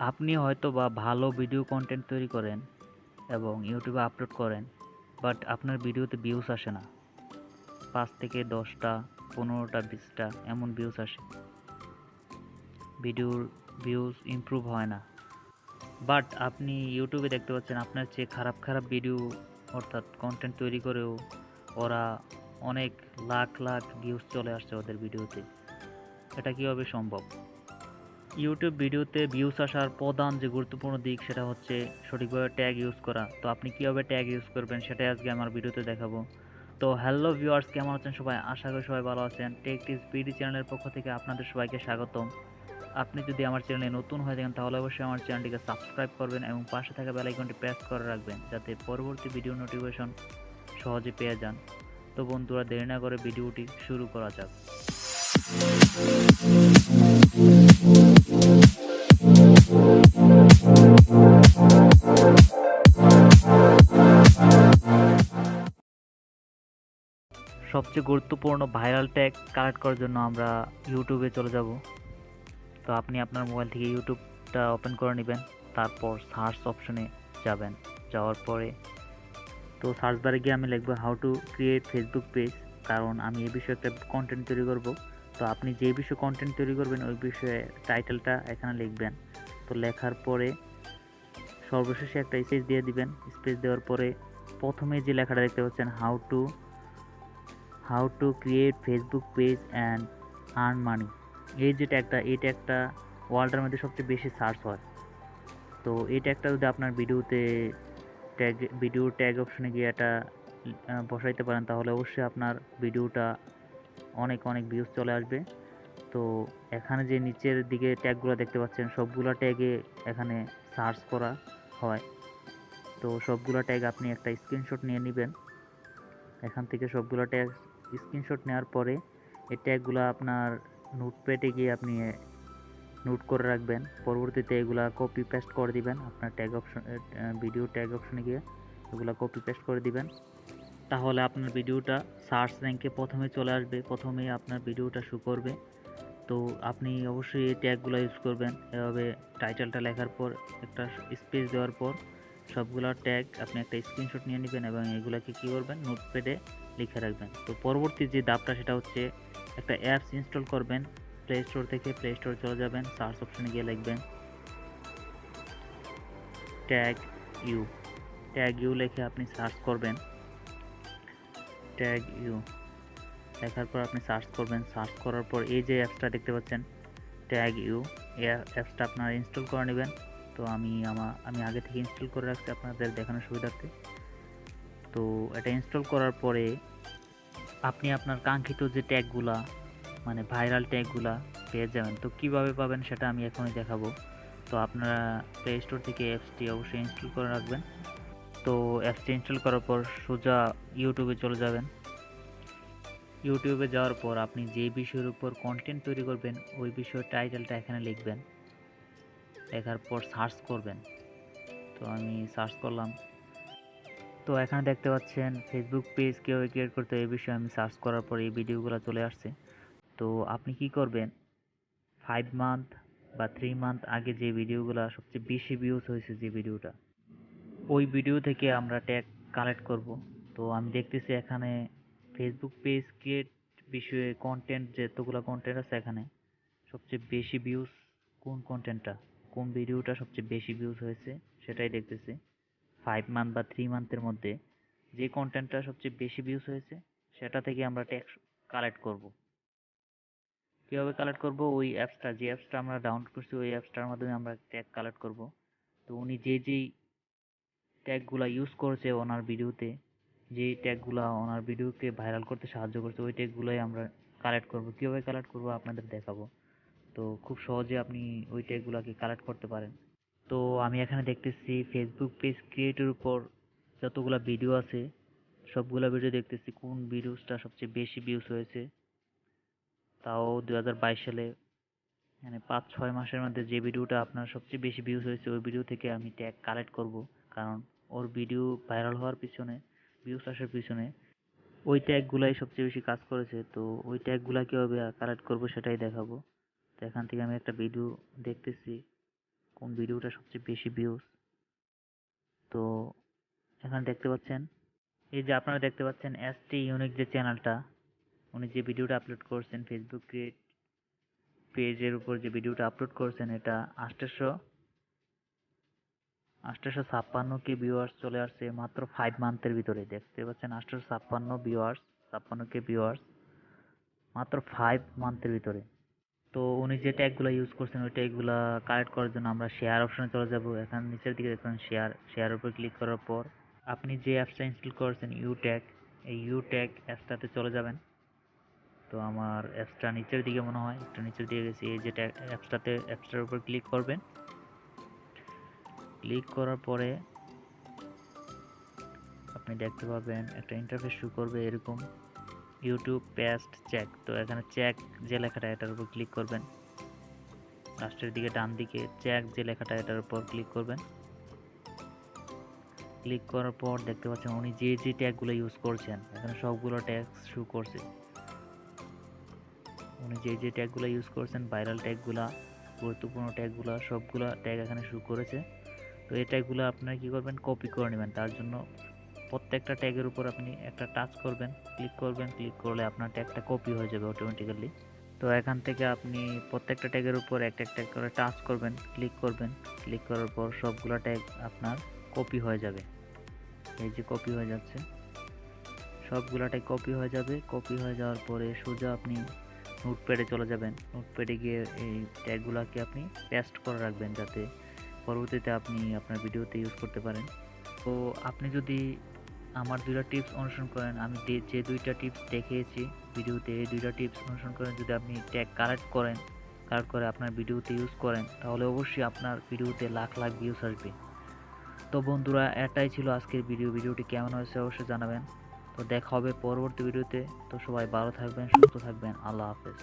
আপনি হয়তোবা ভালো ভিডিও কন্টেন্ট তৈরি করেন এবং ইউটিউবে আপলোড করেন, বাট আপনার ভিডিওতে ভিউজ আসে না। 5 থেকে 10টা, 15টা, 20টা এমন ভিউজ আসে। ভিডিওর ভিউজ ইমপ্রুভ হয় না। বাট আপনি ইউটিউবে দেখতে পাচ্ছেন আপনার চেয়ে খারাপ খারাপ ভিডিও অর্থাৎ কন্টেন্ট তৈরি করেও ওরা অনেক লাখ লাখ ভিউজ চলে আসছে ওদের ভিডিওতে। এটা কীভাবে সম্ভব? ইউটিউব ভিডিওতে ভিউজ আসার প্রধান যে গুরুত্বপূর্ণ দিক সেটা হচ্ছে সঠিকভাবে ট্যাগ ইউজ করা। তো আপনি কীভাবে ট্যাগ ইউজ করবেন সেটাই আজকে আমার ভিডিওতে দেখাবো। তো হ্যালো ভিউয়ার্স, কেমন আছেন সবাই? আশা করি সবাই ভালো আছেন। টেক টিপস বিডি চ্যানেলের পক্ষ থেকে আপনাদের সবাইকে স্বাগতম। আপনি যদি আমার চ্যানেলে নতুন হয়ে থাকেন তাহলে অবশ্যই আমার চ্যানেলটিকে সাবস্ক্রাইব করবেন এবং পাশে থাকা বেল আইকনটি প্রেস করে রাখবেন যাতে পরবর্তী ভিডিও নোটিফিকেশন সহজে পেয়ে যান। তো বন্ধুরা, দেরি না করে ভিডিওটি শুরু করা যাক। সবচেয়ে গুরুত্বপূর্ণ ভাইরাল ট্যাগ কালেক্ট করার জন্য আমরা ইউটিউবে চলে যাব। তো আপনি আপনার মোবাইল থেকে ইউটিউবটা ওপেন করে নেবেন, তারপর সার্চ অপশনে যাবেন। যাওয়ার পরে তো সার্চ বারে গিয়ে আমি লিখব how to create Facebook page, কারণ আমি এই বিষয়ে একটা কন্টেন্ট তৈরি করব। তো আপনি যে বিষয়ে কন্টেন্ট তৈরি করবেন ওই বিষয়ে টাইটেলটা এখানে লিখবেন। তো লেখার পরে সর্বশেষে একটা স্পেস দিয়ে দিবেন। স্পেস দেওয়ার পরে প্রথমে যে লেখাটা দেখতে পাচ্ছেন how to create Facebook page and earn money, এই যে ট্যাগটা, এই ট্যাগটা ওয়ার্ল্ডের মধ্যে সবচেয়ে বেশি সার্চ হয়। তো এই ট্যাগটা যদি আপনার ভিডিও ট্যাগ অপশনে গিয়ে এটা বসাইতে পারেন তাহলে অবশ্যই আপনার ভিডিওটা অনেক অনেক ভিউজ চলে আসবে। তো এখানে যে নিচের দিকে ট্যাগগুলো দেখতে পাচ্ছেন সবগুলো ট্যাগে এখানে সার্চ করা হয়। তো সবগুলো ট্যাগ আপনি একটা স্ক্রিনশট নিয়ে নেবেন। এখান থেকে সবগুলো ট্যাগ স্ক্রিনশট নেওয়ার পরে এই ট্যাগগুলো আপনার নোটপ্যাডে গিয়ে আপনি নোট করে রাখবেন। পরবর্তীতে এগুলা কপি পেস্ট করে দিবেন আপনার ট্যাগ অপশন, ভিডিও ট্যাগ অপশনে গিয়ে এগুলা কপি পেস্ট করে দিবেন। তাহলে আপনার ভিডিওটা সার্চ র্যাঙ্কে প্রথমে চলে আসবে, প্রথমেই আপনার ভিডিওটা শো করবে। তো আপনি অবশ্যই এই ট্যাগগুলো ইউজ করবেন। এভাবে টাইটেলটা লেখার পর একটা স্পেস দেওয়ার পর সবগুলো ট্যাগ আপনি একটা স্ক্রিনশট নিয়ে নেবেন এবং এগুলাকে কী করবেন, নোটপ্যাডে লিখে রাখবেন। তো পরবর্তী যে ধাপটা সেটা হচ্ছে একটা অ্যাপস ইনস্টল করবেন। প্লে স্টোর থেকে প্লে স্টোরে চলে যাবেন, সার্চ অপশনে গিয়ে লিখবেন ট্যাগ ইউ। ট্যাগ ইউ লিখে আপনি সার্চ করবেন। ট্যাগ ইউ লেখার পর আপনি সার্চ করবেন। সার্চ করার পর এই যে অ্যাপসটা দেখতে পাচ্ছেন ট্যাগ ইউ, এই অ্যাপসটা আপনারা ইনস্টল করে নেবেন। তো আমি আগে থেকে ইনস্টল করে রাখছি আপনাদের দেখানোর সুবিধার্থে। তো এটা ইনস্টল করার পরে আপনি আপনার কাঙ্ক্ষিত যে ট্যাগগুলা মানে ভাইরাল ট্যাগগুলা পেয়ে যাবেন। তো কীভাবে পাবেন সেটা আমি এখনই দেখাবো। তো আপনারা প্লে স্টোর থেকে অ্যাপসটি অবশ্যই ইনস্টল করে রাখবেন। তো অ্যাপসটি ইনস্টল করার পর সোজা ইউটিউবে চলে যাবেন। ইউটিউবে যাওয়ার পর আপনি যে বিষয়ের উপর কন্টেন্ট তৈরি করবেন ওই বিষয়ের টাইটেলটা এখানে লিখবেন। লেখার পর সার্চ করবেন। তো আমি সার্চ করলাম। তো এখানে দেখতে পাচ্ছেন ফেসবুক পেজ কীভাবে ক্রিয়েট করতে হয় এই বিষয়ে আমি সার্চ করার পর এই ভিডিওগুলো চলে আসছে। তো আপনি কি করবেন, 5 মান্থ বা 3 মান্থ আগে যে ভিডিওগুলো সবচেয়ে বেশি ভিউজ হয়েছে যে ভিডিওটা, ওই ভিডিও থেকে আমরা ট্যাগ কালেক্ট করব। তো আমি দেখতেছি এখানে ফেসবুক পেজ ক্রিয়েট বিষয়ে কন্টেন্ট, যেতগুলো কন্টেন্ট আছে এখানে সবচেয়ে বেশি ভিউজ কোন ভিডিওটা সবচেয়ে বেশি ভিউজ হয়েছে সেটাই দেখতেছি। 5 মান্থ বা 3 মান্থের মধ্যে যে কন্টেন্টটা সবচেয়ে বেশি ভিউজ হয়েছে সেটা থেকে আমরা ট্যাগ কালেক্ট করব। কীভাবে কালেক্ট করব, ওই অ্যাপসটা, যে অ্যাপসটা আমরা ডাউনলোড করছি ওই অ্যাপসটার মাধ্যমে আমরা ট্যাগ কালেক্ট করব। তো উনি যেই ট্যাগগুলো ইউজ করেছে ওনার ভিডিওতে, যেই ট্যাগগুলো ওনার ভিডিওকে ভাইরাল করতে সাহায্য করছে ওই ট্যাগগুলোই আমরা কালেক্ট করব। কীভাবে কালেক্ট করব আপনাদের দেখাবো। তো খুব সহজে আপনি ওই ট্যাগগুলোকে কালেক্ট করতে পারেন। তো আমি এখানে দেখতেছি ফেসবুক পেজ ক্রিয়েটের উপর যতগুলো ভিডিও আছে সবগুলো ভিডিও দেখতেছি কোন ভিডিওসটা সবচেয়ে বেশি ভিউজ হয়েছে। তাও 2022 সালে, মানে 5-6 মাসের মধ্যে যে ভিডিওটা আপনার সবচেয়ে বেশি ভিউজ হয়েছে ওই ভিডিও থেকে আমি ট্যাগ কালেক্ট করব। কারণ ওর ভিডিও ভাইরাল হওয়ার পিছনে, ভিউজ আসার পিছনে ওই ট্যাগগুলাই সবচেয়ে বেশি কাজ করেছে। তো ওই ট্যাগগুলা কীভাবে কালেক্ট করব সেটাই দেখাবো। তো এখান থেকে আমি একটা ভিডিও দেখতেছি কোন ভিডিওটা সবচেয়ে বেশি ভিউজ। তো এখানে দেখতে পাচ্ছেন, এই যে আপনারা দেখতে পাচ্ছেন এসটি ইউনিক যে চ্যানেলটা, উনি যে ভিডিওটা আপলোড করছেন ফেসবুক পেজের উপর যে ভিডিওটা আপলোড করছেন, এটা 856 ভিউয়ার্স চলে আসছে মাত্র 5 মান্থের ভিতরে। দেখতে পাচ্ছেন 856 ভিউয়ার্স মাত্র 5 মান্থের ভিতরে। তো উনি যে ট্যাগগুলো ইউজ করছেন ওই ট্যাগগুলো কালেক্ট করার জন্য আমরা শেয়ার অপশনে চলে যাব। এখানে নিচের দিকে দেখবেন শেয়ারের উপর ক্লিক করার পর আপনি যে অ্যাপসটা ইনস্টল করেছেন এই ইউট্যাগ অ্যাপসটাতে চলে যাবেন। তো আমার অ্যাপসটা নিচের দিকে মনে হয়, একটু নিচের দিকে গেছি। এই যে অ্যাপসটার উপর ক্লিক করবেন। ক্লিক করার পরে আপনি দেখতে পাবেন একটা ইন্টারফেস শো করবে এরকম, ইউটিউব পেস্ট চেক। তো এখানে চেক যে লেখাটা এটার উপর ক্লিক করবেন। লাস্টের দিকে ডান দিকে চেক যে লেখাটা এটার উপর ক্লিক করবেন। ক্লিক করার পর দেখতে পাচ্ছেন উনি যে ট্যাগগুলো ইউজ করছেন এখানে সবগুলো ট্যাগ শো করছে। উনি যে ট্যাগগুলো ইউজ করছেন, ভাইরাল ট্যাগগুলা, গুরুত্বপূর্ণ ট্যাগগুলা, সবগুলা ট্যাগ এখানে শো করেছে। তো এই ট্যাগগুলো আপনারা কী করবেন, কপি করে নেবেন। তার জন্য প্রত্যেকটা ট্যাগের উপর আপনি একটা টাচ করবেন, ক্লিক করলে আপনার ট্যাগটা কপি হয়ে যাবে অটোমেটিক্যালি। তো এখান থেকে আপনি প্রত্যেকটা ট্যাগের উপর একটা একটা করে টাচ করবেন, ক্লিক করার পর সবগুলো ট্যাগ আপনার কপি হয়ে যাবে। এই যে কপি হয়ে যাচ্ছে, সবগুলো ট্যাগ কপি হয়ে যাবে। কপি হয়ে যাওয়ার পরে সোজা আপনি নোটপ্যাডে চলে যাবেন। নোটপ্যাডে গিয়ে এই ট্যাগগুলোকে আপনি পেস্ট করে রাখবেন যাতে পরবর্তীতে আপনি আপনার ভিডিওতে ইউজ করতে পারেন। তো আপনি যদি আমার 2টা টিপস অনুসরণ করেন, আমি যে 2টা টিপস দেখিয়েছি ভিডিওতে, এই 2টা টিপস অনুসরণ করেন যদি আপনি ট্যাগ কালেক্ট করে আপনার ভিডিওতে ইউজ করেন, তাহলে অবশ্যই আপনার ভিডিওতে লাখ লাখ ভিউজ আসবে। তো বন্ধুরা, এটাই ছিল আজকের ভিডিওটি কেমন হয়েছে অবশ্যই জানাবেন। তো দেখা হবে পরবর্তী ভিডিওতে। তো সবাই ভালো থাকবেন, সুস্থ থাকবেন। আল্লাহ হাফেজ।